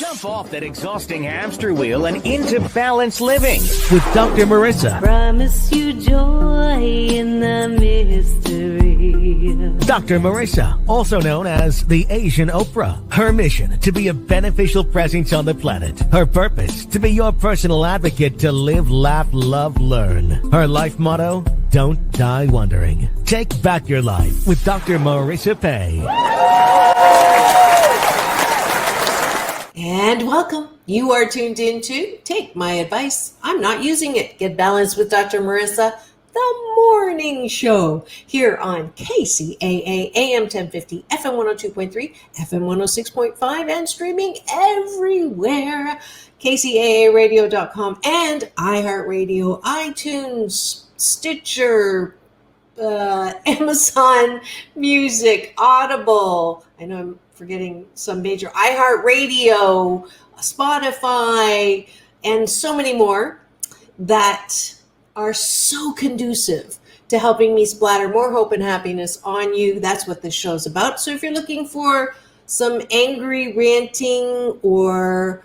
Jump off that exhausting hamster wheel and into balanced living with Dr. Marissa. Promise you joy in the mystery. Dr. Marissa, also known as the Asian Oprah. Her mission, to be a beneficial presence on the planet. Her purpose, to be your personal advocate to live, laugh, love, learn. Her life motto, don't die wondering. Take back your life with Dr. Marissa Pay. And welcome. You are tuned in to Take My Advice. I'm not using it. Get balanced with Dr. Marissa, the morning show here on KCAA AM 1050, FM 102.3, FM 106.5, and streaming everywhere. KCAAradio.com and iHeartRadio, iTunes, Stitcher, Amazon Music, Audible. I know I'm forgetting some major, iHeartRadio, Spotify, and so many more that are so conducive to helping me splatter more hope and happiness on you. That's what this show's about. So if you're looking for some angry ranting or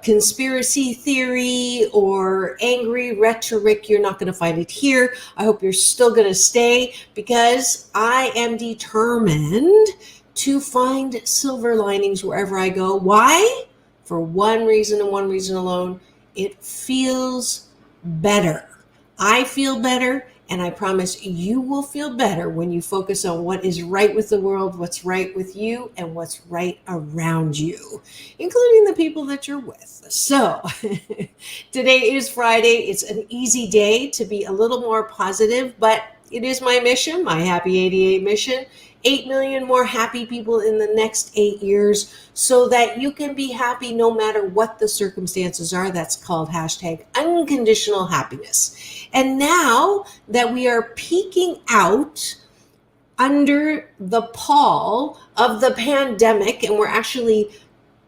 conspiracy theory or angry rhetoric, you're not going to find it here. I hope you're still going to stay, because I am determined to find silver linings wherever I go. Why? For one reason and one reason alone. It feels better. I feel better, and I promise you will feel better when you focus on what is right with the world, what's right with you, and what's right around you, including the people that you're with. So today is Friday. It's an easy day to be a little more positive, but it is my mission, my Happy 88 mission. 8 million more happy people in the next 8 years so that you can be happy no matter what the circumstances are. That's called hashtag unconditional happiness. And now that we are peeking out under the pall of the pandemic and we're actually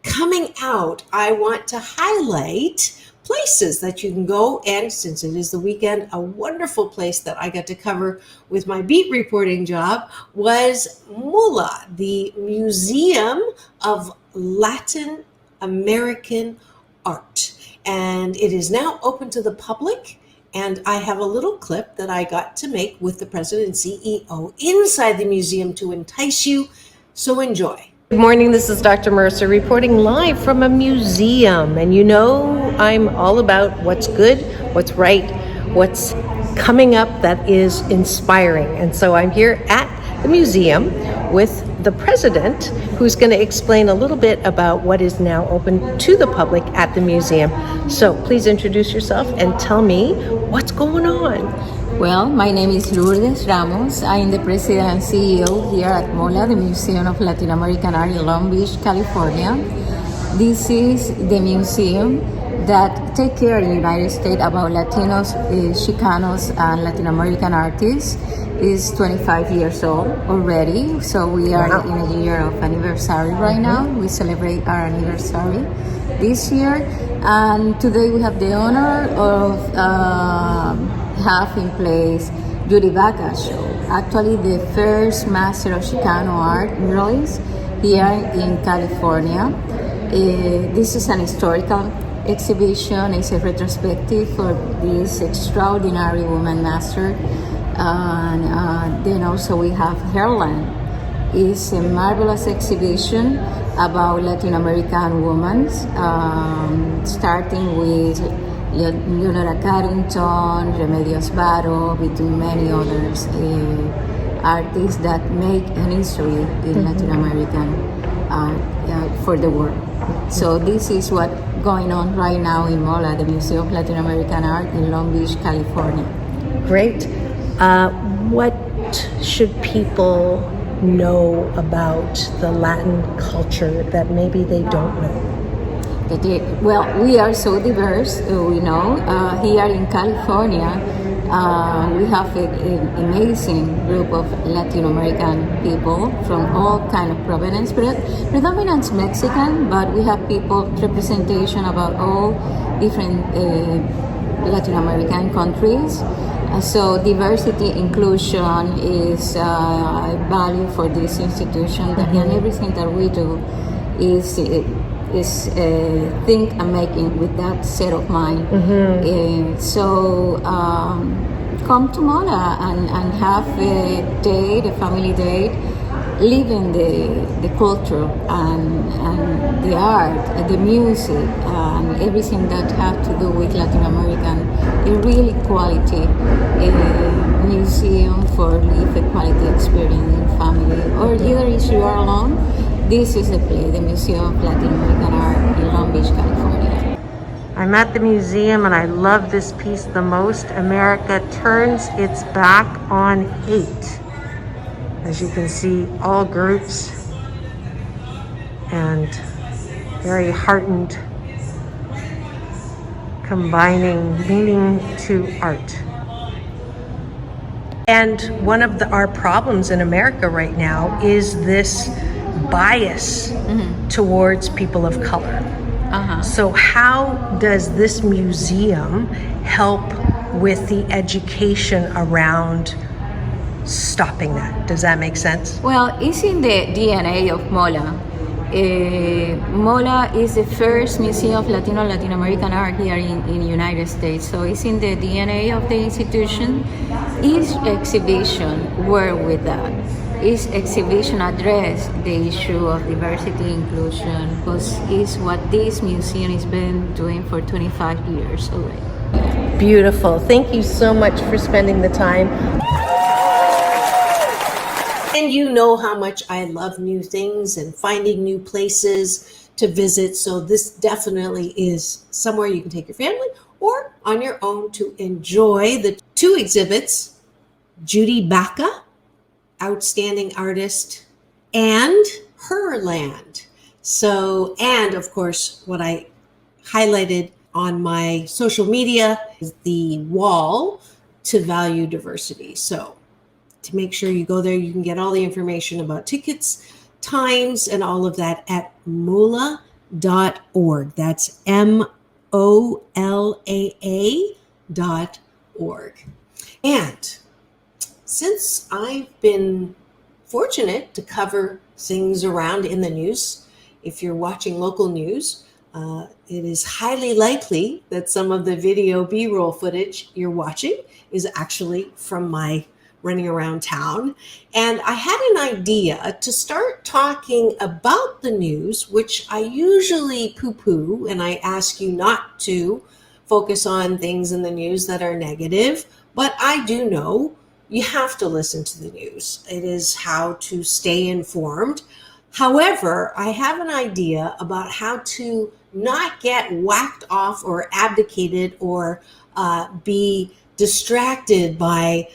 coming out, I want to highlight places that you can go. And since it is the weekend, a wonderful place that I got to cover with my beat reporting job was MULA, the Museum of Latin American Art. And it is now open to the public. And I have a little clip that I got to make with the president and CEO inside the museum to entice you. So enjoy. Good morning, this is Dr. Marissa reporting live from a museum. And you know, I'm all about what's good, what's right, what's coming up that is inspiring. And so I'm here at the museum with the president, who's going to explain a little bit about what is now open to the public at the museum. So please introduce yourself and tell me what's going on. Well, my name is Lourdes Ramos. I am the president and CEO here at MOLA, the Museum of Latin American Art in Long Beach, California. This is the museum that takes care in the United States about Latinos, Chicanos, and Latin American artists. Is 25 years old already, so we are in a year of anniversary right now. We celebrate our anniversary this year, and today we have the honor of have in place Judy Baca's show. Actually, the first Master of Chicano Art muralist here in California. This is an historical exhibition. It's a retrospective for this extraordinary woman master. And then also we have Herland. It's a marvelous exhibition about Latin American women, starting with Leonora Carrington, Remedios Varo, between many others, artists that make an history in Latin American art for the world. So this is what's going on right now in MOLA, the Museum of Latin American Art in Long Beach, California. Great. What should people know about the Latin culture that maybe they don't know? Well, we are so diverse, we know. Here in California, we have an amazing group of Latin American people from all kind of provenance, predominant Mexican, but we have people representation about all different Latin American countries. So diversity, inclusion is a value for this institution, and everything that we do is is think and making with that set of mind. So come to Mola and have a date, a family date, live in the culture and the art, the music, and everything that have to do with Latin American, a really quality museum for live a quality experience in family. Or either if you are alone, this is the place, the Museum of Latin American Art in Long Beach, California. I'm at the museum and I love this piece the most. America turns its back on hate. As you can see, all groups and very heartened, combining meaning to art. And one of our problems in America right now is this bias towards people of color. So how does this museum help with the education around stopping that? Does that make sense? Well, it's in the DNA of MOLA. MOLA is the first museum of Latin American art here in the United States. So it's in the DNA of the institution. Each exhibition work with that. Each exhibition address the issue of diversity inclusion, because it's what this museum has been doing for 25 years already. Beautiful. Thank you so much for spending the time. And you know how much I love new things and finding new places to visit. So this definitely is somewhere you can take your family or on your own to enjoy the two exhibits, Judy Baca, outstanding artist, and Her Land. So, and of course, what I highlighted on my social media is the wall to value diversity. So to make sure you go there, you can get all the information about tickets, times, and all of that at mola.org. That's MOLAA.org. And since I've been fortunate to cover things around in the news, if you're watching local news, it is highly likely that some of the video B-roll footage you're watching is actually from my running around town. And I had an idea to start talking about the news, which I usually poo-poo, and I ask you not to focus on things in the news that are negative, but I do know you have to listen to the news. It is how to stay informed. However, I have an idea about how to not get whacked off or abdicated or be distracted by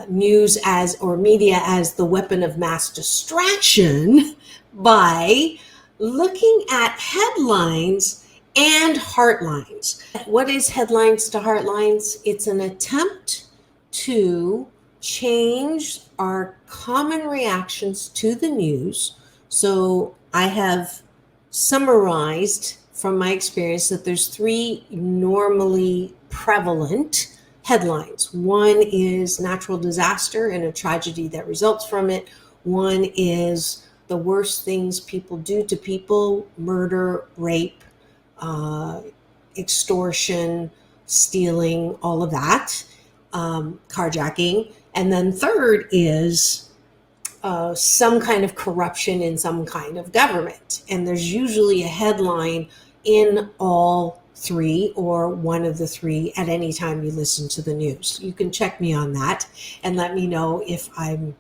news as or media as the weapon of mass distraction by looking at headlines and heartlines. What is headlines to heartlines? It's an attempt to change our common reactions to the news. So I have summarized from my experience that there's three normally prevalent headlines. One is natural disaster and a tragedy that results from it. One is the worst things people do to people: murder, rape, extortion, stealing, all of that, carjacking. And then third is some kind of corruption in some kind of government. And there's usually a headline in all three or one of the three at any time you listen to the news. You can check me on that and let me know if I'm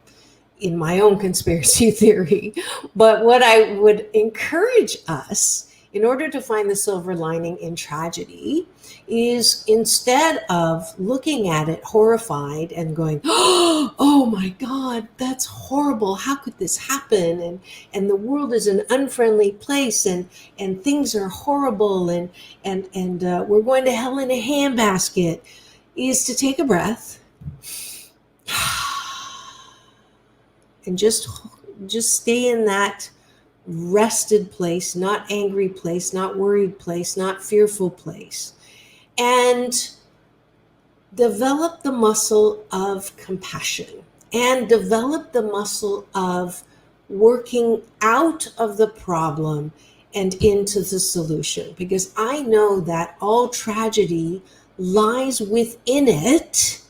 in my own conspiracy theory. But what I would encourage us, in order to find the silver lining in tragedy, is instead of looking at it horrified and going, oh my God, that's horrible. How could this happen? And the world is an unfriendly place and things are horrible and we're going to hell in a handbasket, is to take a breath and just stay in that rested place, not angry place, not worried place, not fearful place, and develop the muscle of compassion and develop the muscle of working out of the problem and into the solution, because I know that all tragedy lies within it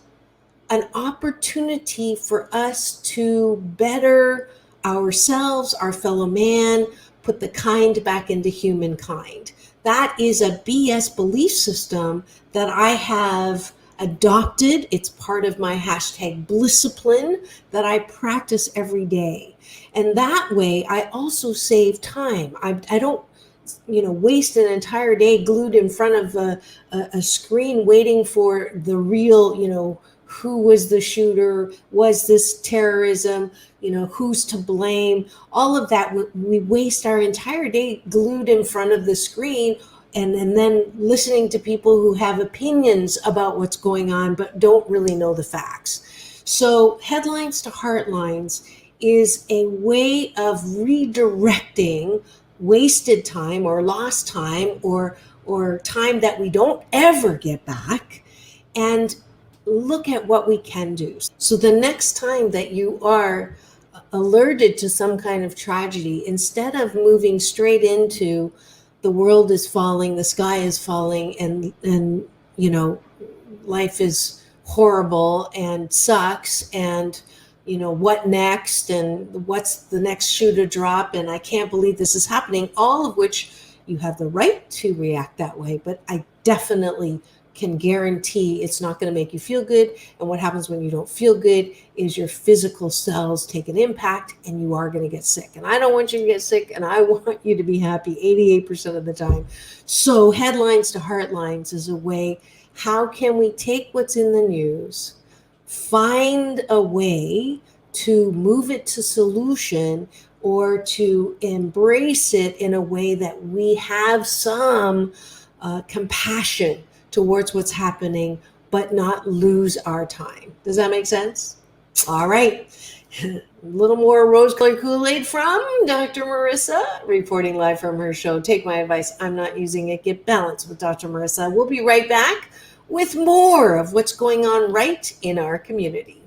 an opportunity for us to better ourselves, our fellow man, put the kind back into humankind. That is a BS belief system that I have adopted. It's part of my hashtag Blisscipline that I practice every day. And that way I also save time. I don't waste an entire day glued in front of a screen waiting for the real, who was the shooter, was this terrorism, who's to blame, all of that. We waste our entire day glued in front of the screen and then listening to people who have opinions about what's going on but don't really know the facts. So Headlines to Heartlines is a way of redirecting wasted time or lost time or time that we don't ever get back, and look at what we can do. So the next time that you are alerted to some kind of tragedy, instead of moving straight into the world is falling, the sky is falling, and life is horrible and sucks, and what next, and what's the next shoe to drop, and I can't believe this is happening, all of which you have the right to react that way, but I definitely can guarantee it's not going to make you feel good. And what happens when you don't feel good is your physical cells take an impact and you are going to get sick. And I don't want you to get sick, and I want you to be happy 88% of the time. So Headlines to Heartlines is a way, how can we take what's in the news, find a way to move it to solution or to embrace it in a way that we have some compassion towards what's happening, but not lose our time. Does that make sense? All right. A little more rose-colored Kool-Aid from Dr. Marissa, reporting live from her show, Take My Advice, I'm Not Using It, Get Balanced with Dr. Marissa. We'll be right back with more of what's going on right in our community.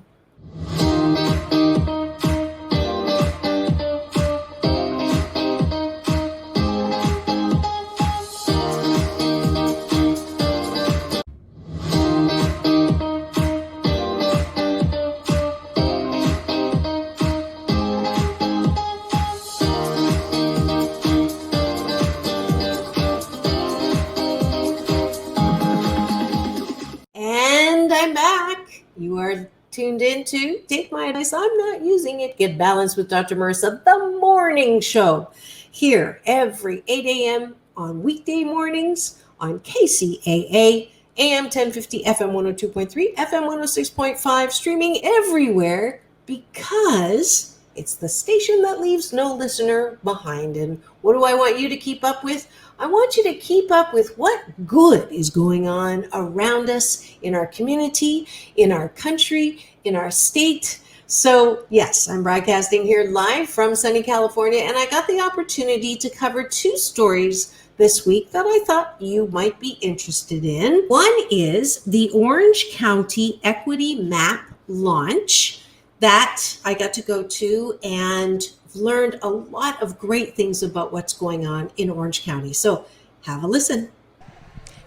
You are tuned into Take My Advice, I'm Not Using It, Get Balanced with Dr. Marissa, the morning show, here every 8 a.m. on weekday mornings on KCAA, AM 1050, FM 102.3, FM 106.5, streaming everywhere, because it's the station that leaves no listener behind. And what do I want you to keep up with? I want you to keep up with what good is going on around us in our community, in our country, in our state. So yes, I'm broadcasting here live from sunny California, and I got the opportunity to cover two stories this week that I thought you might be interested in. One is the Orange County Equity Map launch that I got to go to and learned a lot of great things about what's going on in Orange County. So have a listen.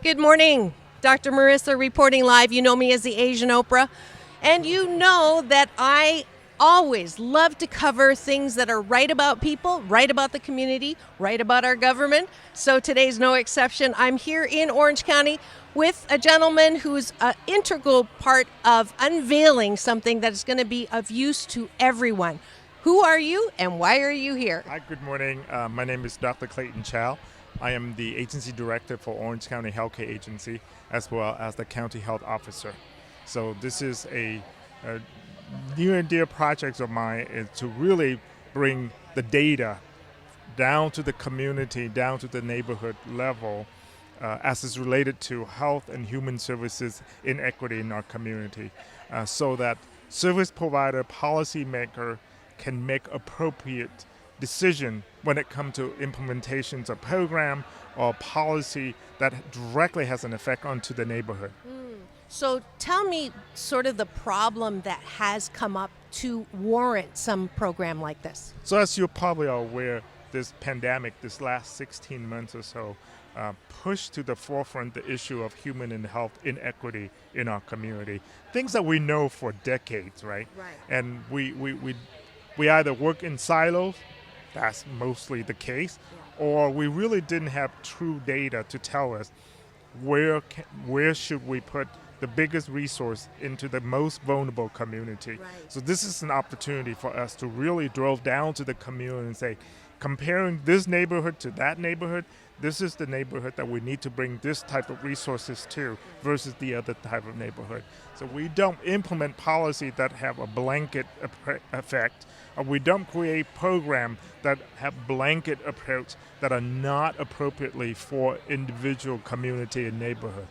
Good morning. Dr. Marissa reporting live. You know me as the Asian Oprah. And you know that I always love to cover things that are right about people, right about the community, right about our government. So today's no exception. I'm here in Orange County with a gentleman who's an integral part of unveiling something that is going to be of use to everyone. Who are you and why are you here? Hi, good morning. My name is Dr. Clayton Chow. I am the Agency Director for Orange County Healthcare Agency, as well as the County Health Officer. So this is a near and dear project of mine, is to really bring the data down to the community, down to the neighborhood level, as is related to health and human services inequity in our community, so that service provider, policymaker can make appropriate decision when it comes to implementations of program or policy that directly has an effect onto the neighborhood. So tell me sort of the problem that has come up to warrant some program like this. So as you probably are aware, this pandemic, this last 16 months or so, pushed to the forefront the issue of human and health inequity in our community. Things that we know for decades, right? Right. And we either work in silos, that's mostly the case, or we really didn't have true data to tell us where should we put the biggest resource into the most vulnerable community. Right. So this is an opportunity for us to really drill down to the community and say, comparing this neighborhood to that neighborhood, this is the neighborhood that we need to bring this type of resources to versus the other type of neighborhood. So we don't implement policy that have a blanket effect, or we don't create programs that have blanket approach that are not appropriately for individual community and neighborhood.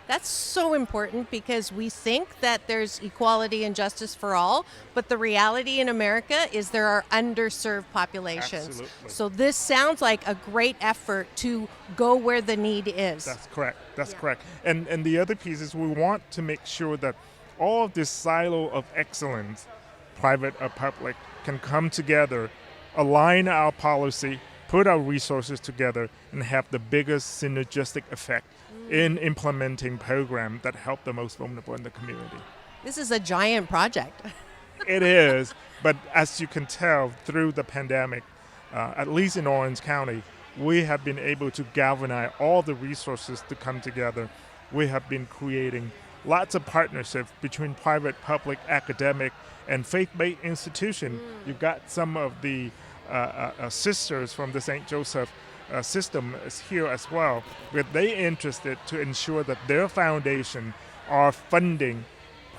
That's so important because we think that there's equality and justice for all, but the reality in America is there are underserved populations. Absolutely. So this sounds like a great effort to go where the need is. That's correct. That's correct. And the other piece is we want to make sure that all of this silo of excellence, private or public, can come together, align our policy, put our resources together, and have the biggest synergistic effect in implementing programs that help the most vulnerable in the community. This is a giant project. It is, but as you can tell through the pandemic, at least in Orange County, we have been able to galvanize all the resources to come together. We have been creating lots of partnerships between private, public, academic, and faith-based institutions. You've got some of the sisters from the St. Joseph system is here as well, where they interested to ensure that their foundation are funding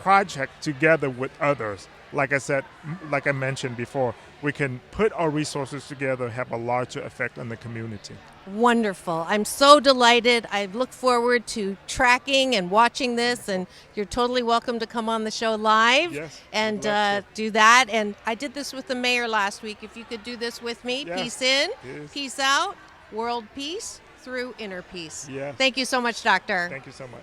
projects together with others. Like I said, like I mentioned before, we can put our resources together, have a larger effect on the community. Wonderful. I'm so delighted. I look forward to tracking and watching this, and you're totally welcome to come on the show live. Yes, and I'd love to. do that. And I did this with the mayor last week. If you could do this with me, Yes. peace in, Yes. peace out, world peace through inner peace. Yes. Thank you so much, Doctor. Thank you so much.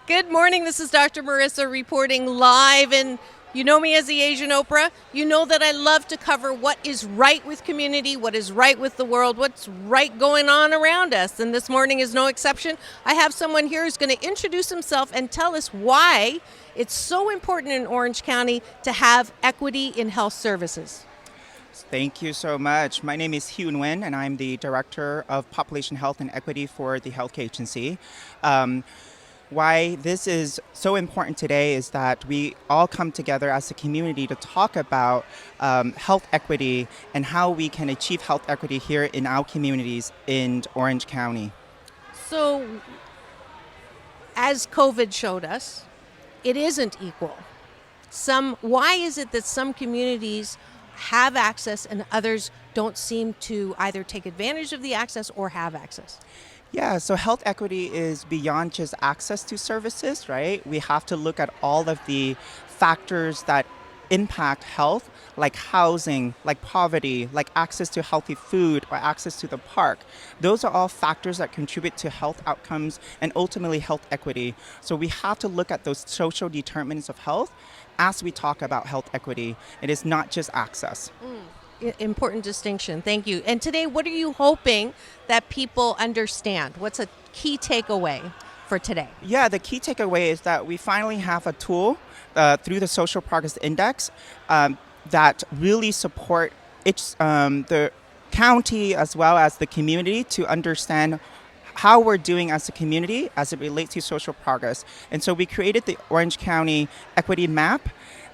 Good morning. This is Dr. Marissa reporting live, and you know me as the Asian Oprah. You know that I love to cover what is right with community, what is right with the world, what's right going on around us. And this morning is no exception. I have someone here who's going to introduce himself and tell us why it's so important in Orange County to have equity in health services. Thank you so much. My name is Hyun Nguyen, and I'm the Director of Population Health and Equity for the Health Agency. Why this is so important today is that we all come together as a community to talk about health equity and how we can achieve health equity here in our communities in Orange County. So, as COVID showed us, it isn't equal. Why is it that some communities have access and others don't seem to either take advantage of the access or have access? Yeah, so health equity is beyond just access to services, right? We have to look at all of the factors that impact health, like housing, like poverty, like access to healthy food or access to the park. Those are all factors that contribute to health outcomes and ultimately health equity. So we have to look at those social determinants of health as we talk about health equity. It is not just access. Important distinction. Thank you. And today, what are you hoping that people understand? What's a key takeaway for today? Yeah, the key takeaway is that we finally have a tool through the Social Progress Index that really support the county as well as the community to understand how we're doing as a community as it relates to social progress. And so we created the Orange County Equity Map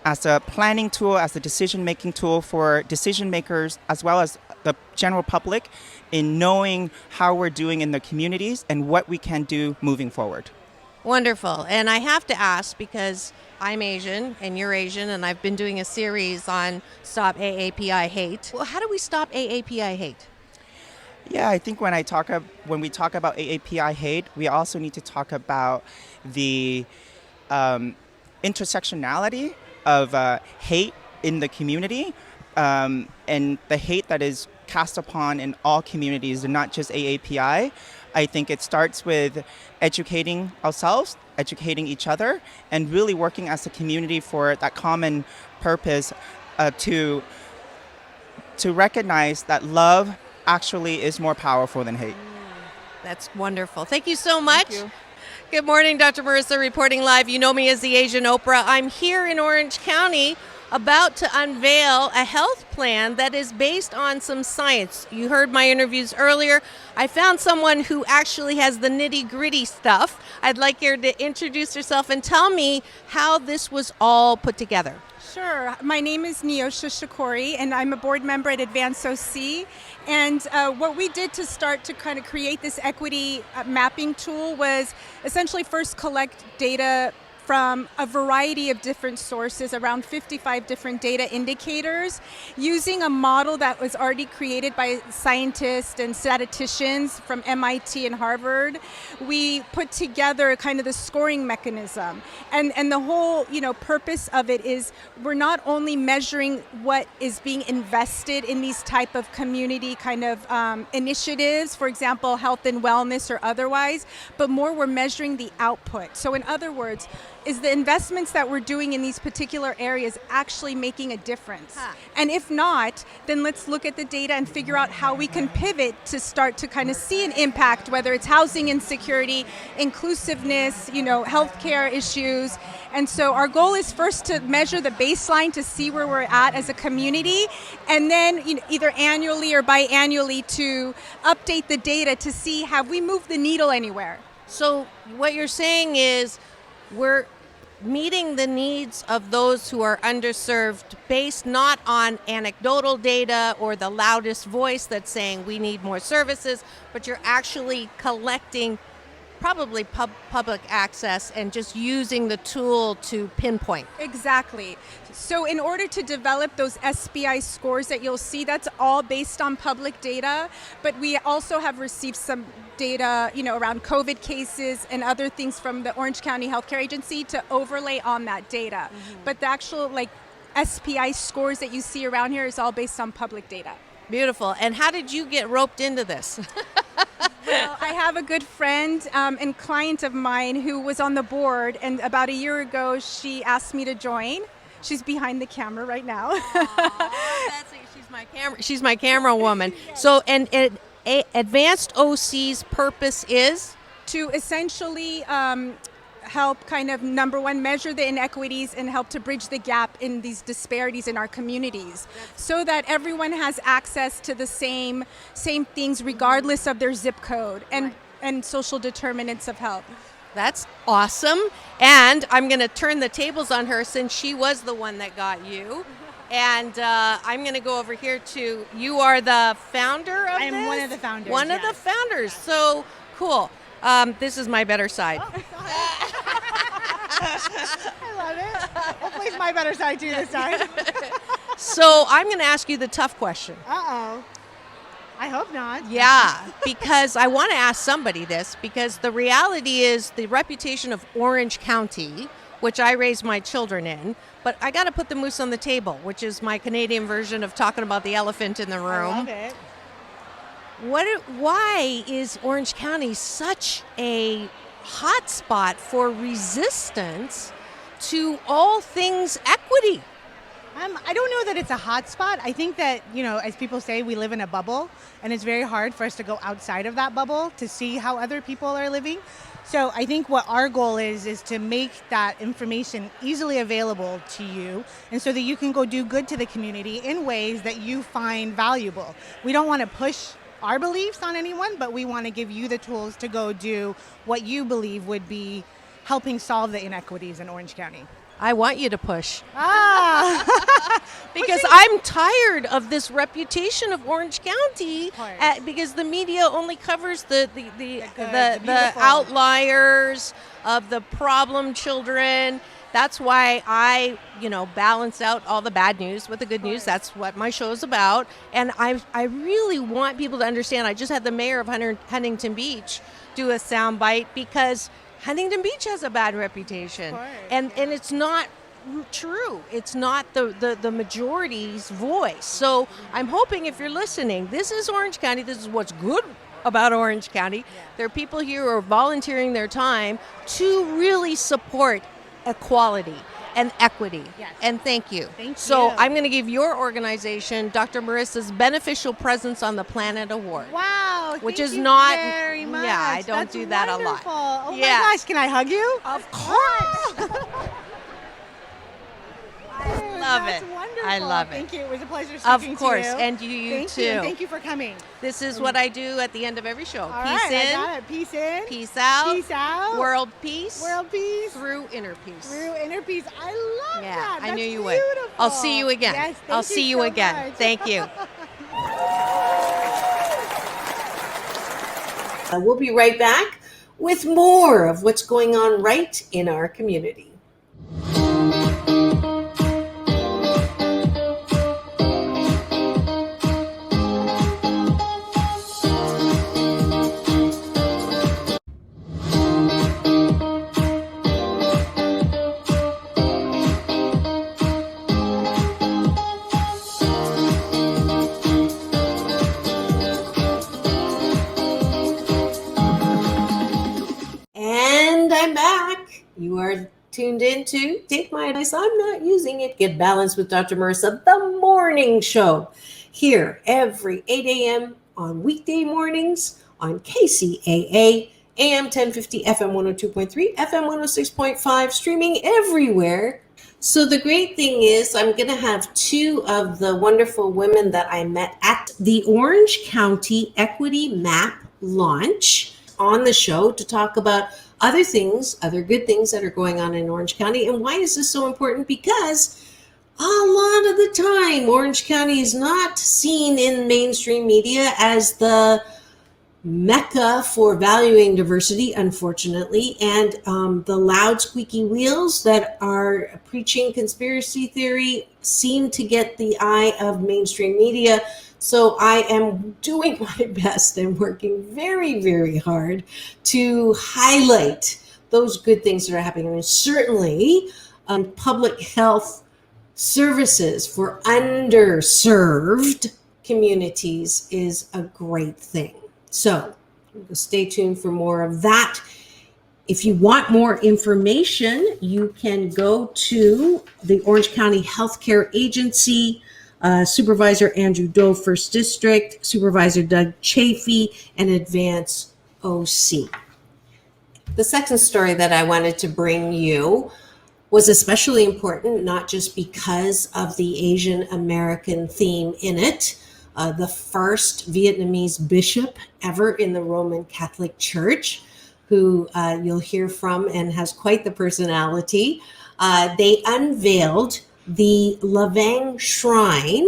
as a planning tool, as a decision-making tool for decision makers as well as the general public in knowing how we're doing in the communities and what we can do moving forward. Wonderful. And I have to ask, because I'm Asian and you're Asian, and I've been doing a series on Stop AAPI Hate. Well, how do we stop AAPI hate? Yeah, I think when we talk about AAPI hate, we also need to talk about the intersectionality of hate in the community and the hate that is cast upon in all communities and not just AAPI. I think it starts with educating ourselves, educating each other, and really working as a community for that common purpose to recognize that love actually is more powerful than hate. That's wonderful. Thank you so much. you. Good morning, Dr. Marissa reporting live. You know me as the Asian Oprah. I'm here in Orange County about to unveil a health plan that is based on some science. You heard my interviews earlier. I found someone who actually has the nitty-gritty stuff. I'd like you to introduce yourself and tell me how this was all put together. Sure. My name is Neosha Shakori, and I'm a board member at Advance OC. And what we did to start to kind of create this equity mapping tool was essentially first collect data from a variety of different sources, around 55 different data indicators, using a model that was already created by scientists and statisticians from MIT and Harvard. We put together kind of the scoring mechanism. And the whole, purpose of it is we're not only measuring what is being invested in these type of community kind of initiatives, for example, health and wellness or otherwise, but more we're measuring the output. So in other words, is the investments that we're doing in these particular areas actually making a difference? And if not, then let's look at the data and figure out how we can pivot to start to kind of see an impact, whether it's housing insecurity, inclusiveness, healthcare issues. And so our goal is first to measure the baseline to see where we're at as a community, and then either annually or biannually to update the data to see have we moved the needle anywhere. So what you're saying is we're meeting the needs of those who are underserved based not on anecdotal data or the loudest voice that's saying we need more services, but you're actually collecting probably public access and just using the tool to pinpoint. Exactly. So in order to develop those SBI scores that you'll see, that's all based on public data, but we also have received some data, around COVID cases and other things from the Orange County Healthcare Agency to overlay on that data. But the actual SPI scores that you see around here is all based on public data. Beautiful. And how did you get roped into this? Well, I have a good friend and client of mine who was on the board, and about a year ago, she asked me to join. She's behind the camera right now. She's my camera woman. So, and Advanced OC's purpose is? To essentially help kind of, number one, measure the inequities and help to bridge the gap in these disparities in our communities so that everyone has access to the same things regardless of their zip code and social determinants of health. That's awesome. And I'm going to turn the tables on her since she was the one that got you. And I'm going to go over here to, you are the founder of this? I am one of the founders. One of the founders. So cool. This is my better side. I love it. Hopefully it's my better side too this time. So I'm going to ask you the tough question. Uh-oh. I hope not. Yeah, because I want to ask somebody this, because the reality is the reputation of Orange County, which I raise my children in, but I got to put the moose on the table, which is my Canadian version of talking about the elephant in the room. I love it. Why is Orange County such a hot spot for resistance to all things equity? I don't know that it's a hot spot. I think that, as people say, we live in a bubble, and it's very hard for us to go outside of that bubble to see how other people are living. So I think what our goal is to make that information easily available to you, and so that you can go do good to the community in ways that you find valuable. We don't want to push our beliefs on anyone, but we want to give you the tools to go do what you believe would be helping solve the inequities in Orange County. I want you to push. Because Pushing. I'm tired of this reputation of Orange County because the media only covers the outliers of the problem children. That's why I, balance out all the bad news with the good news. That's what my show is about. And I really want people to understand. I just had the mayor of Huntington Beach do a soundbite because Huntington Beach has a bad reputation, and it's not true. It's not the majority's voice. So I'm hoping if you're listening, this is Orange County. This is what's good about Orange County. There are people here who are volunteering their time to really support equality. and equity. Yes. And thank you. Thank So you. I'm going to give your organization, Dr. Marissa's Beneficial Presence on the Planet Award. Wow. Which thank is you not- very much. yeah, I don't That's do that a lot. wonderful. Oh Yeah. my gosh, can I hug you? Of course. Love That's it. wonderful. I love it. Thank you. It was a pleasure Of speaking course, to you. and you Thank too. you. And thank you for coming. This is what I do at the end of every show. All Peace right, I in, got it. Peace in. peace out, Peace out. world peace, World peace. through inner peace. Through inner peace. I love Yeah, that. I That's knew you beautiful. would. I'll see you again. Yes, I'll thank see you so again. much. Thank you. We'll be right back with more of what's going on right in our community. And I'm back. You are tuned in to Take My Advice. I'm not using it. Get Balanced with Dr. Marissa, the morning show, here every 8 a.m. on weekday mornings on KCAA, AM 1050, FM 102.3, FM 106.5, streaming everywhere. So the great thing is I'm going to have two of the wonderful women that I met at the Orange County Equity Map launch on the show to talk about other things, other good things that are going on in Orange County. And why is this so important? Because a lot of the time, Orange County is not seen in mainstream media as the mecca for valuing diversity, unfortunately, and the loud squeaky wheels that are preaching conspiracy theory seem to get the eye of mainstream media. So I am doing my best and working very, very hard to highlight those good things that are happening. And certainly public health services for underserved communities is a great thing. So stay tuned for more of that. If you want more information, you can go to the Orange County Healthcare Agency, Supervisor Andrew Doe, 1st District, Supervisor Doug Chafee, and Advance OC. The second story that I wanted to bring you was especially important, not just because of the Asian American theme in it. The first Vietnamese bishop ever in the Roman Catholic Church, who you'll hear from and has quite the personality. They unveiled the Lavang Shrine,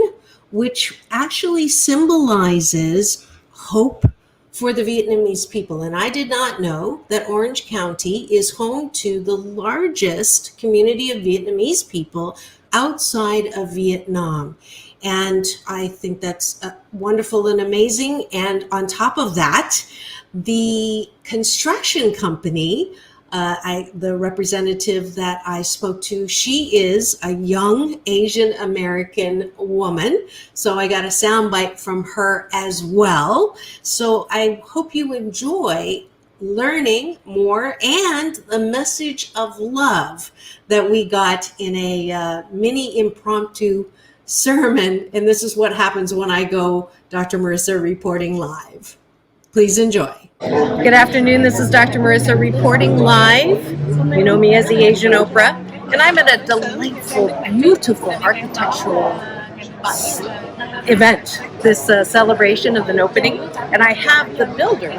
which actually symbolizes hope for the Vietnamese people. And I did not know that Orange County is home to the largest community of Vietnamese people outside of Vietnam. And I think that's wonderful and amazing. And on top of that, the construction company, the representative that I spoke to, she is a young Asian American woman. So I got a soundbite from her as well. So I hope you enjoy learning more and the message of love that we got in a mini impromptu sermon. And this is what happens when I go Dr. Marissa reporting live. Please enjoy. Good afternoon. This is Dr. Marissa reporting live. You know me as the Asian Oprah. And I'm at a delightful, beautiful architectural event, this celebration of an opening. And I have the builder,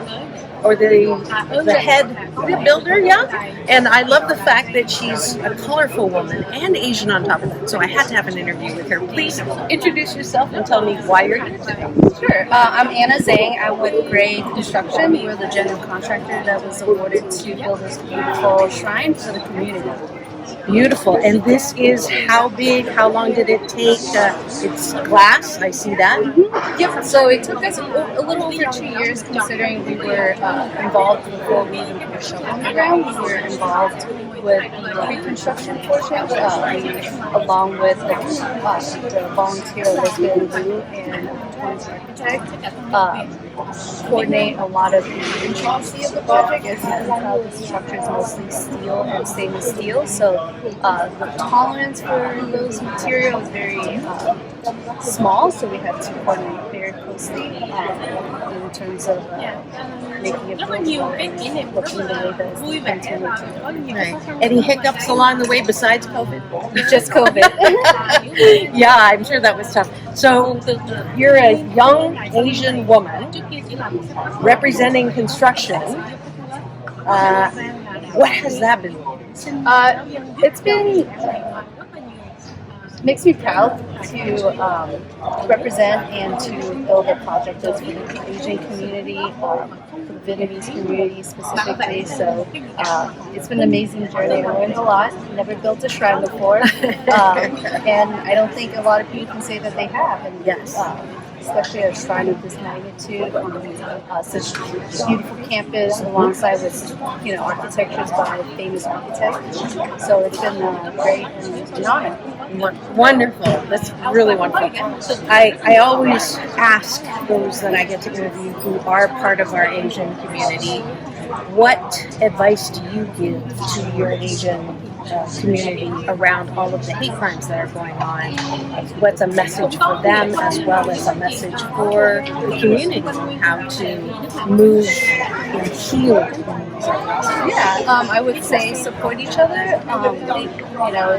or the head builder, yeah. And I love the fact that she's a colorful woman and Asian on top of that. So I had to have an interview with her. Please introduce yourself and tell me why you're here today. Sure. I'm Anna Zhang. I'm with Gray Construction. We're the general contractor that was awarded to build this beautiful shrine for the community. Beautiful. And this is how big? How long did it take? It's glass. I see that. Mm-hmm. Yep. So it took us a little over 2 years, considering we were involved before we even put a shovel on the ground. We were involved with the pre-construction portion, along with the volunteer Elizabeth Liu and Japanese architect, coordinate a lot of the intricacy of the project. As you can tell, the structure is mostly steel and stainless steel, so the tolerance for those materials is very small, so we have to coordinate very closely in terms of making it looking the way that it's intended to. Right. Any hiccups along the way besides COVID? Just COVID. Yeah, I'm sure that was tough. So you're a young Asian woman representing construction. What has that been like? It's been makes me proud to represent and to build a project that's for the Asian community, for the Vietnamese community specifically. So it's been an amazing journey. I learned a lot. Never built a shrine before, and I don't think a lot of people can say that they have. And yes. Especially a shrine of this magnitude on such a beautiful campus, alongside with architectures by famous architects. So it's been great and an honor. Wonderful. That's really wonderful. I always ask those that I get to interview who are part of our Asian community, what advice do you give to your Asian community around all of the hate crimes that are going on? What's a message for them as well as a message for the community, how to move and heal? Yeah, I would say support each other.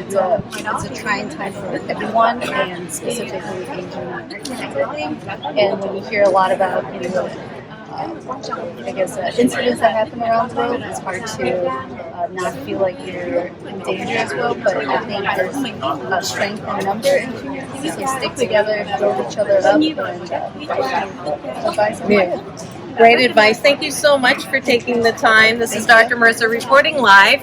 It's a trying time for everyone, and specifically Asian particularly. And when you hear a lot about incidents that happen around the world, it's hard to not feel like you're in danger as well. But I think there's strength in number in communities, so stick together, build each other up, and advise them. Great advice. Thank you so much for taking the time. This is Dr. Marissa reporting live.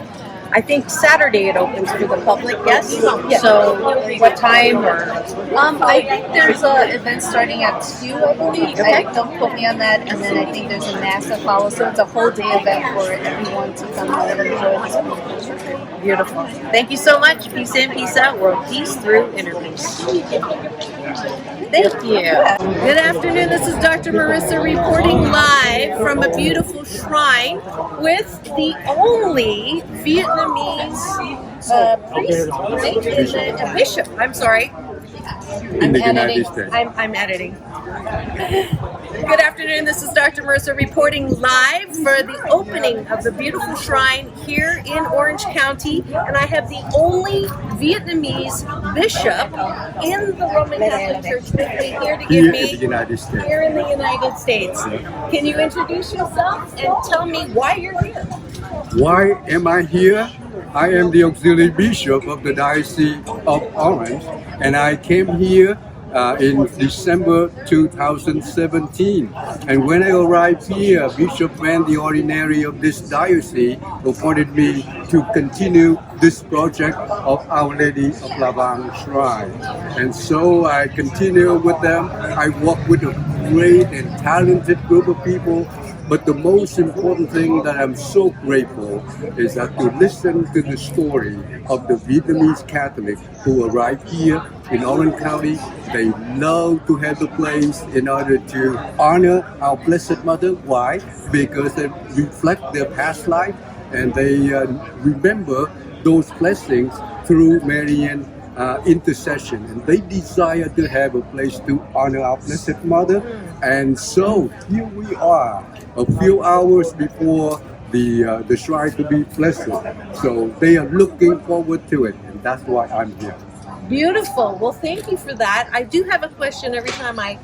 I think Saturday it opens for the public, yes? Yeah. So what time? Or I think there's an event starting at 2, I believe. Okay. Don't quote me on that. And then I think there's a mass that follows. So it's a whole day event for everyone to come out and enjoy this. Beautiful. Thank you so much. Peace in, peace out. World peace through interviews. Thank you. Good afternoon. This is Dr. Marissa reporting live from a beautiful shrine with the only Vietnamese priest, right? A bishop. I'm sorry. In the United States. I'm editing. Good afternoon. This is Dr. Marissa reporting live for the opening of the beautiful shrine here in Orange County, and I have the only Vietnamese bishop in the Roman Catholic Church with me here to give me in the United States. Here in the United States. Can you introduce yourself and tell me why you're here? Why am I here? I am the auxiliary bishop of the Diocese of Orange, and I came here in December 2017. And when I arrived here, Bishop Van, the ordinary of this diocese, appointed me to continue this project of Our Lady of Lavang Shrine. And so I continue with them. I work with a great and talented group of people. But the most important thing that I'm so grateful is that to listen to the story of the Vietnamese Catholic who arrived here in Orange County. They love to have the place in order to honor our Blessed Mother. Why? Because they reflect their past life and they remember those blessings through Marian intercession, and they desire to have a place to honor our Blessed Mother. And so here we are, a few hours before the shrine to be blessed. So they are looking forward to it, and that's why I'm here. Beautiful. Well, thank you for that. I do have a question every time I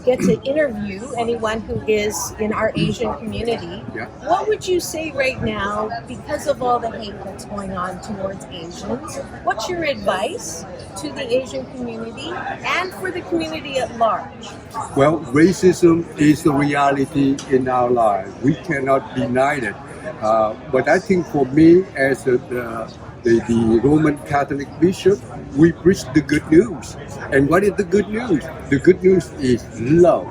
get to interview anyone who is in our Asian community. Yeah. What would you say right now, because of all the hate that's going on towards Asians, what's your advice to the Asian community and for the community at large? Well, racism is the reality in our lives. We cannot deny it. But I think for me, as the Roman Catholic Bishop, we preach the good news. And what is the good news? The good news is love.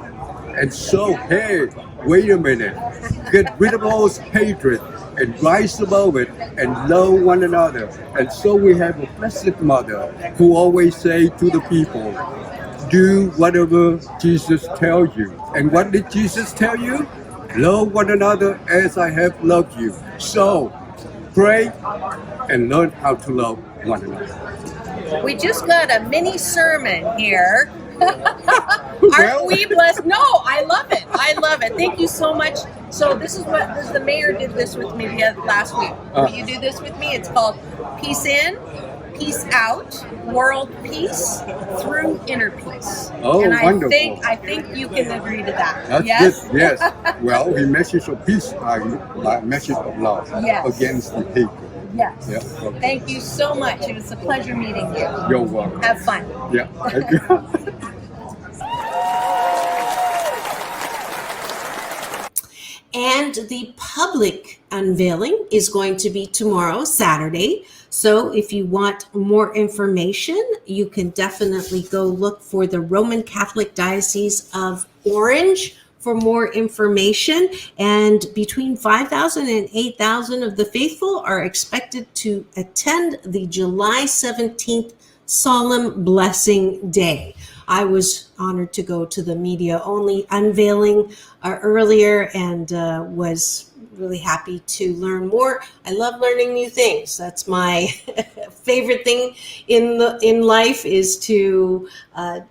And so, hey, wait a minute. Get rid of all hatred and rise above it and love one another. And so we have a Blessed Mother who always say to the people, do whatever Jesus tells you. And what did Jesus tell you? Love one another as I have loved you. So pray and learn how to love one another. We just got a mini sermon here. Aren't we blessed? No, I love it. I love it. Thank you so much. So this is the mayor did this with me last week. Will you do this with me? It's called Peace In, Peace Out, World Peace Through Inner Peace. Oh, and wonderful. I think you can agree to that. That's yes? good. Yes. Well, the message of peace, my message of love against the hatred. Yes. Yeah. Okay. Thank you so much. It was a pleasure meeting you. You're welcome. Have fun. Yeah. Thank you. And the public unveiling is going to be tomorrow, Saturday. So if you want more information, you can definitely go look for the Roman Catholic Diocese of Orange for more information. And between 5,000 and 8,000 of the faithful are expected to attend the July 17th Solemn Blessing Day. I was honored to go to the media only unveiling earlier and was really happy to learn more. I love learning new things. That's my favorite thing in life, is to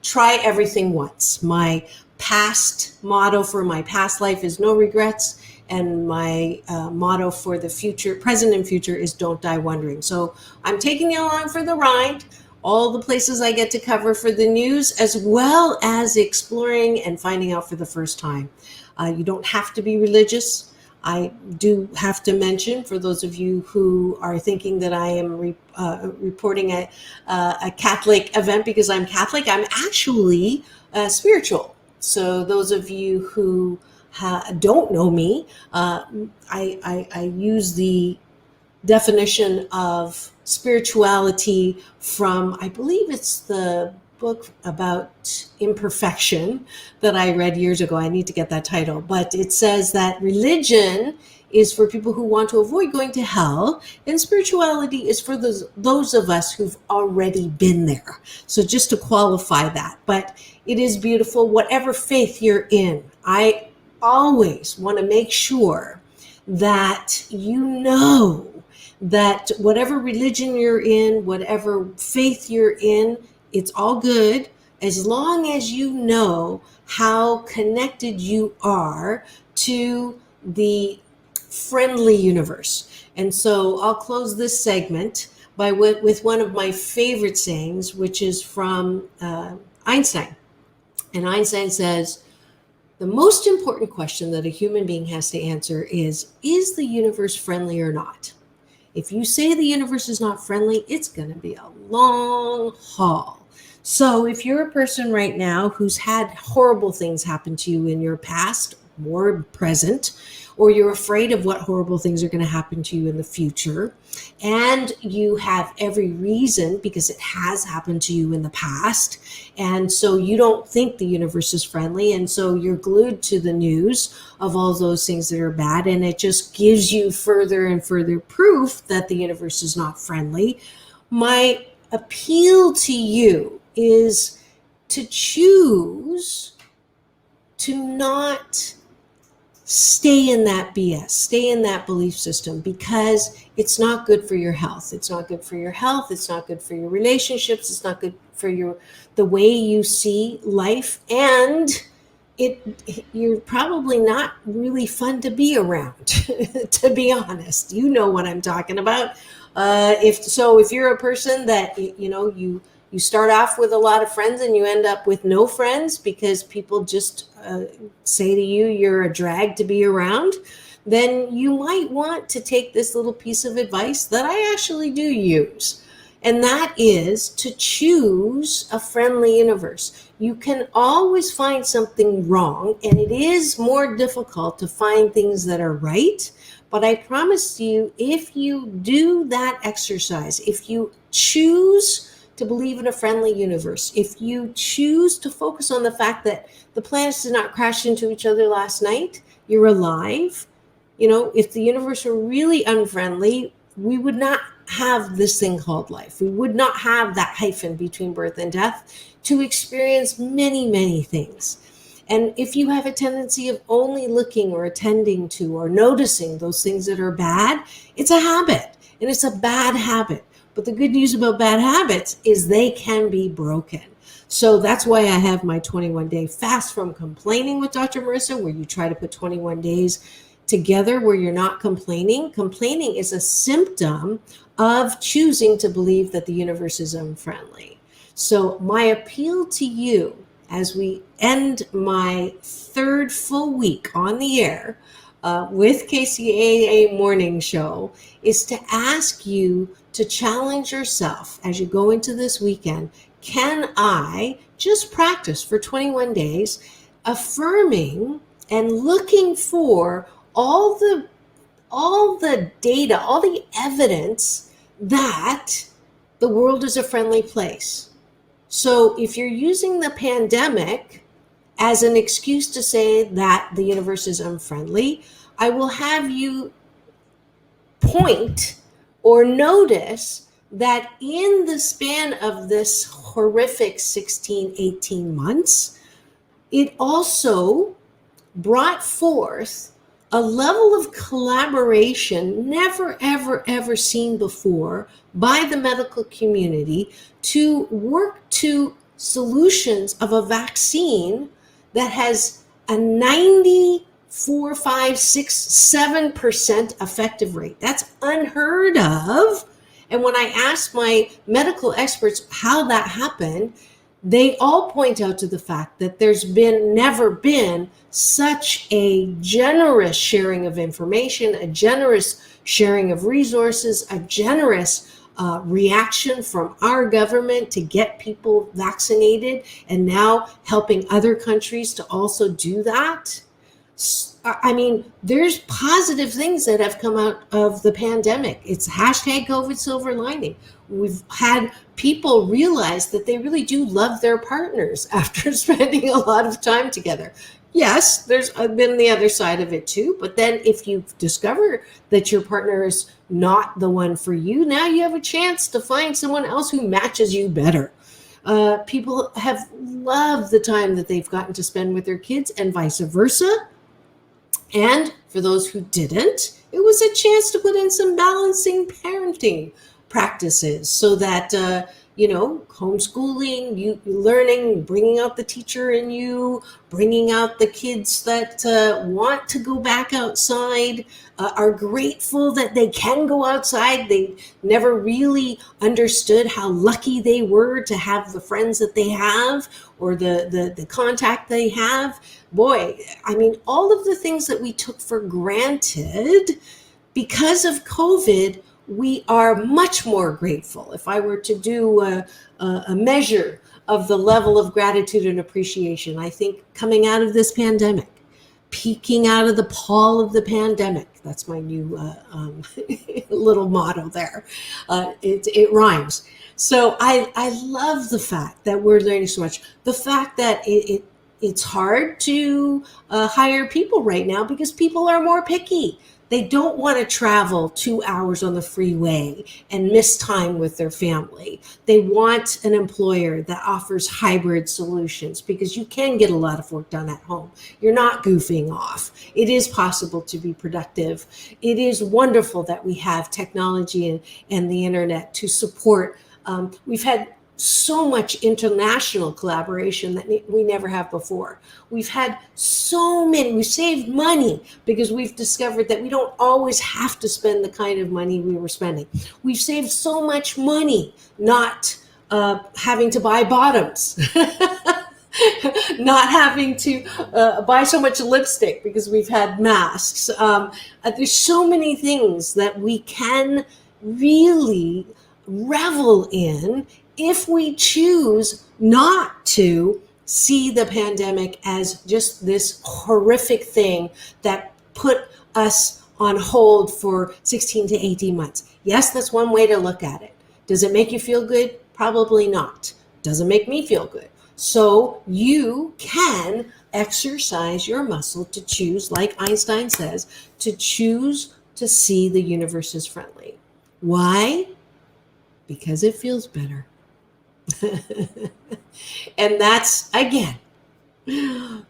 try everything once. My past motto for my past life is no regrets, and my motto for the future, present and future, is don't die wondering. So I'm taking you along for the ride. All the places I get to cover for the news, as well as exploring and finding out for the first time. You don't have to be religious. I do have to mention, for those of you who are thinking that I am reporting a Catholic event because I'm Catholic, I'm actually spiritual. So those of you who don't know me, I use the definition of spirituality from, I believe it's the book about imperfection that I read years ago. I need to get that title, but it says that religion is for people who want to avoid going to hell, and spirituality is for those of us who've already been there. So just to qualify that, but it is beautiful, whatever faith you're in. I always want to make sure that you know that whatever religion you're in, whatever faith you're in, it's all good as long as you know how connected you are to the friendly universe. And so I'll close this segment with one of my favorite sayings, which is from Einstein. And Einstein says, the most important question that a human being has to answer is the universe friendly or not? If you say the universe is not friendly, it's going to be a long haul. So if you're a person right now who's had horrible things happen to you in your past or present, or you're afraid of what horrible things are going to happen to you in the future, and you have every reason because it has happened to you in the past, and so you don't think the universe is friendly, and so you're glued to the news of all those things that are bad, and it just gives you further and further proof that the universe is not friendly. My appeal to you is to choose to not stay in that BS, stay in that belief system, because it's not good for your health. It's not good for your health. It's not good for your relationships. It's not good for the way you see life. And you're probably not really fun to be around, to be honest. You know what I'm talking about. If you're a person that, you start off with a lot of friends and you end up with no friends because people just say to you, you're a drag to be around, then you might want to take this little piece of advice that I actually do use. And that is to choose a friendly universe. You can always find something wrong, and it is more difficult to find things that are right. But I promise you, if you do that exercise, if you choose to believe in a friendly universe, if you choose to focus on the fact that the planets did not crash into each other last night, you're alive. If the universe were really unfriendly, we would not have this thing called life. We would not have that hyphen between birth and death to experience many, many things. And if you have a tendency of only looking or attending to or noticing those things that are bad, it's a habit, and it's a bad habit. But the good news about bad habits is they can be broken. So that's why I have my 21-day fast from complaining with Dr. Marissa, where you try to put 21 days together where you're not complaining. Complaining is a symptom of choosing to believe that the universe is unfriendly. So my appeal to you as we end my third full week on the air with KCAA Morning Show is to ask you to challenge yourself as you go into this weekend. Can I just practice for 21 days, affirming and looking for all the data, all the evidence that the world is a friendly place? So if you're using the pandemic as an excuse to say that the universe is unfriendly, I will have you point or notice that in the span of this horrific 16, 18 months, it also brought forth a level of collaboration never, ever, ever seen before by the medical community to work to solutions of a vaccine that has a 94, 5, 6, 7% effective rate. That's unheard of. And when I ask my medical experts how that happened, they all point out to the fact that there's never been such a generous sharing of information, a generous sharing of resources, a generous reaction from our government to get people vaccinated, and now helping other countries to also do that. I mean, there's positive things that have come out of the pandemic. It's hashtag COVID silver lining. We've had people realize that they really do love their partners after spending a lot of time together. Yes, there's been the other side of it too. But then if you discover that your partner is not the one for you, now you have a chance to find someone else who matches you better. People have loved the time that they've gotten to spend with their kids and vice versa. And for those who didn't, it was a chance to put in some balancing parenting practices so that, homeschooling, you learning, bringing out the teacher in you, bringing out the kids that want to go back outside, are grateful that they can go outside. They never really understood how lucky they were to have the friends that they have or the contact they have. Boy, I mean, all of the things that we took for granted because of COVID, we are much more grateful. If I were to do a measure of the level of gratitude and appreciation, I think coming out of this pandemic, peeking out of the pall of the pandemic, that's my new little motto there. It rhymes. So I love the fact that we're learning so much. The fact that it's hard to hire people right now because people are more picky. They don't want to travel 2 hours on the freeway and miss time with their family. They want an employer that offers hybrid solutions because you can get a lot of work done at home. You're not goofing off. It is possible to be productive. It is wonderful that we have technology and the internet to support. We've had so much international collaboration that we never have before. We've had we've saved money because we've discovered that we don't always have to spend the kind of money we were spending. We've saved so much money not having to buy bottoms, not having to buy so much lipstick because we've had masks. There's so many things that we can really revel in if we choose not to see the pandemic as just this horrific thing that put us on hold for 16 to 18 months. Yes, that's one way to look at it. Does it make you feel good? Probably not. Doesn't make me feel good. So you can exercise your muscle to choose, like Einstein says, to choose to see the universe as friendly. Why? Because it feels better. And that's, again,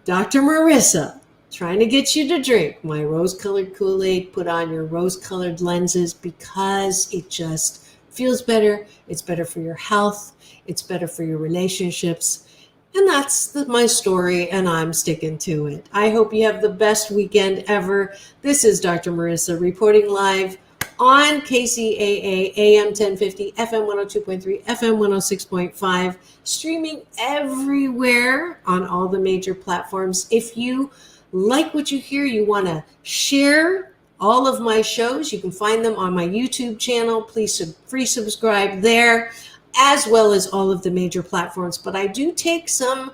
Dr. Marissa trying to get you to drink my rose-colored Kool-Aid, put on your rose-colored lenses, because it just feels better. It's better for your health. It's better for your relationships. And that's my story, and I'm sticking to it. I hope you have the best weekend ever. This is Dr. Marissa reporting live on KCAA, AM 1050, FM 102.3, FM 106.5, streaming everywhere on all the major platforms. If you like what you hear, you want to share all of my shows, you can find them on my YouTube channel. Please free subscribe there, as well as all of the major platforms. But I do take some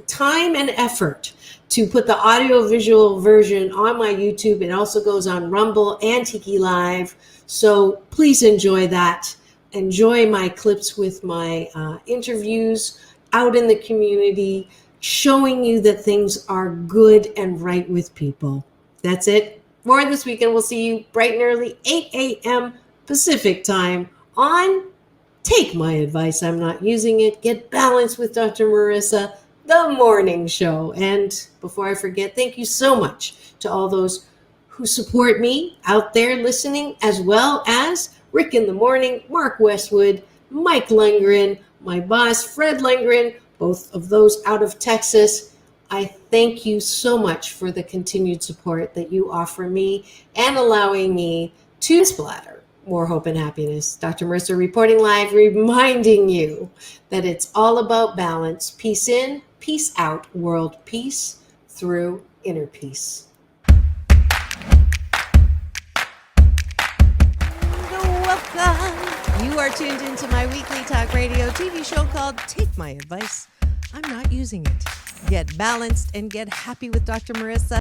time and effort to put the audio-visual version on my YouTube. It also goes on Rumble and Tiki Live. So please enjoy that. Enjoy my clips with my interviews out in the community, showing you that things are good and right with people. That's it. More this weekend. We'll see you bright and early, 8 a.m. Pacific time on Take My Advice. I'm not using it. Get balanced with Dr. Marissa, the morning show. And before I forget, thank you so much to all those who support me out there listening, as well as Rick in the Morning, Mark Westwood, Mike Lengren, my boss, Fred Lengren, both of those out of Texas. I thank you so much for the continued support that you offer me and allowing me to splatter more hope and happiness. Dr. Marissa reporting live, reminding you that it's all about balance. Peace in, peace out, world peace through inner peace. Welcome. You are tuned into my weekly talk radio TV show called Take My Advice. I'm not using it. Get balanced and get happy with Dr. Marissa.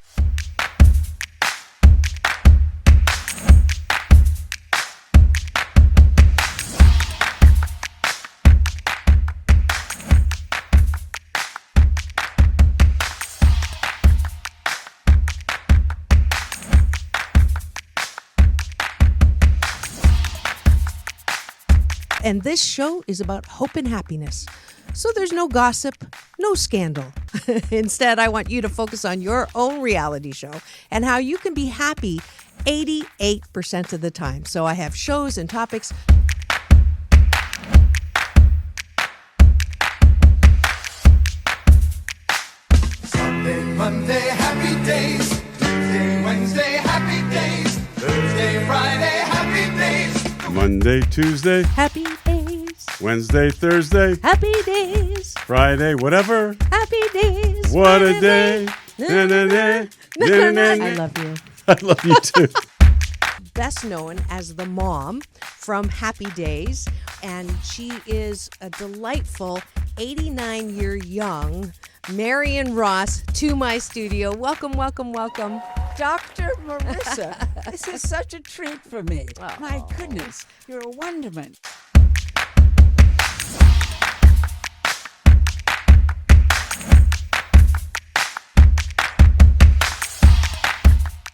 And this show is about hope and happiness. So there's no gossip, no scandal. Instead, I want you to focus on your own reality show and how you can be happy 88% of the time. So I have shows and topics. Sunday, Monday, happy days. Tuesday, Wednesday, happy days. Thursday, Friday, happy days. Monday, Tuesday, happy days. Wednesday, Thursday, happy days. Friday, whatever, happy days. What a day. Na, na, na, na, na, na. I love you. I love you too. Best known as the mom from Happy Days, and she is a delightful 89-year young Marion Ross to my studio. Welcome, welcome, welcome. Dr. Marissa, this is such a treat for me. Oh. My goodness, you're a wonderment.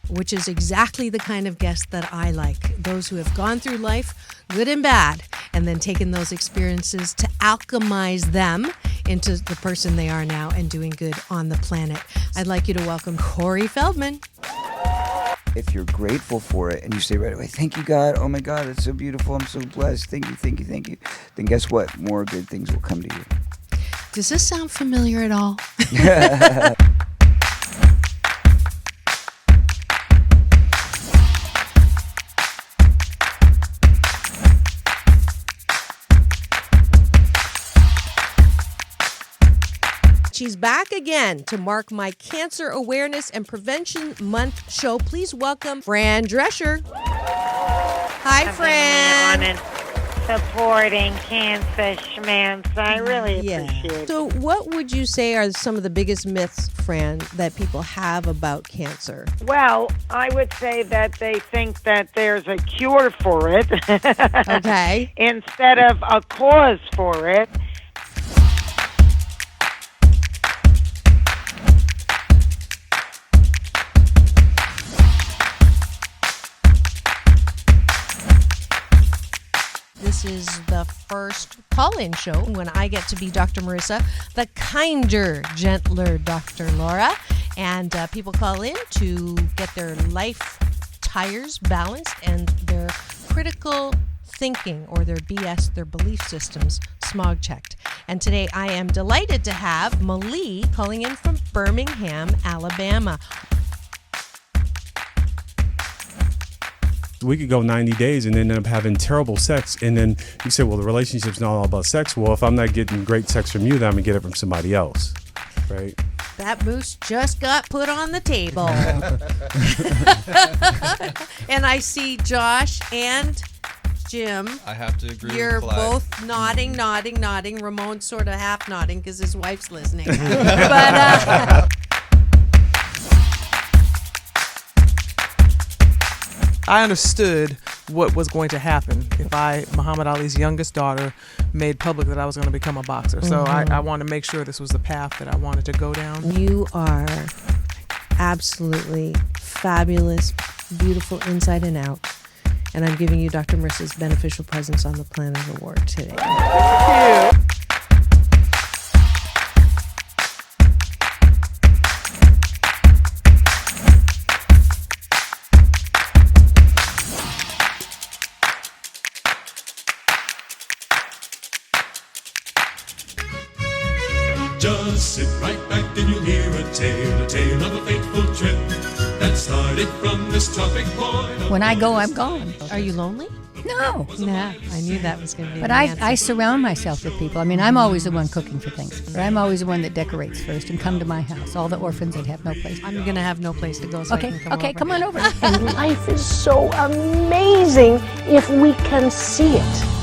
Which is exactly the kind of guest that I like. Those who have gone through life, good and bad, and then taken those experiences to alchemize them into the person they are now and doing good on the planet. I'd like you to welcome Corey Feldman. If you're grateful for it and you say right away, thank you, God. Oh, my God, it's so beautiful. I'm so blessed. Thank you, thank you, thank you. Then guess what? More good things will come to you. Does this sound familiar at all? She's back again to mark my Cancer Awareness and Prevention Month show. Please welcome Fran Drescher. Hi, Fran. On and supporting cancer schmance. I really appreciate it. So what would you say are some of the biggest myths, Fran, that people have about cancer? Well, I would say that they think that there's a cure for it. Okay. Instead of a cause for it. this is the first call-in show when I get to be Dr. Marissa, the kinder, gentler Dr. Laura. And people call in to get their life tires balanced and their critical thinking or their BS, their belief systems, smog checked. And today I am delighted to have Malie calling in from Birmingham, Alabama. We could go 90 days and end up having terrible sex. And then you say, well, the relationship's not all about sex. Well, if I'm not getting great sex from you, then I'm going to get it from somebody else, right? That moose just got put on the table. And I see Josh and Jim. I have to agree You're with Clyde. both nodding. Ramon's sort of half nodding because his wife's listening. But I understood what was going to happen if Muhammad Ali's youngest daughter, made public that I was going to become a boxer. So I wanted to make sure this was the path that I wanted to go down. You are absolutely fabulous, beautiful inside and out. And I'm giving you Dr. Marissa's Beneficial Presence on the Planet Award today. Thank you. Just sit right back and you'll hear a tale of a fateful trip that started from this tropic point. When I go, I'm gone. Are you lonely? No. Nah, I knew that was going to be But the answer. I surround myself with people. I mean, I'm always the one cooking for things. Or I'm always the one that decorates first and come to my house. All the orphans that have no place. I'm going to have no place to go, so I can come over. Come on over. And life is so amazing if we can see it.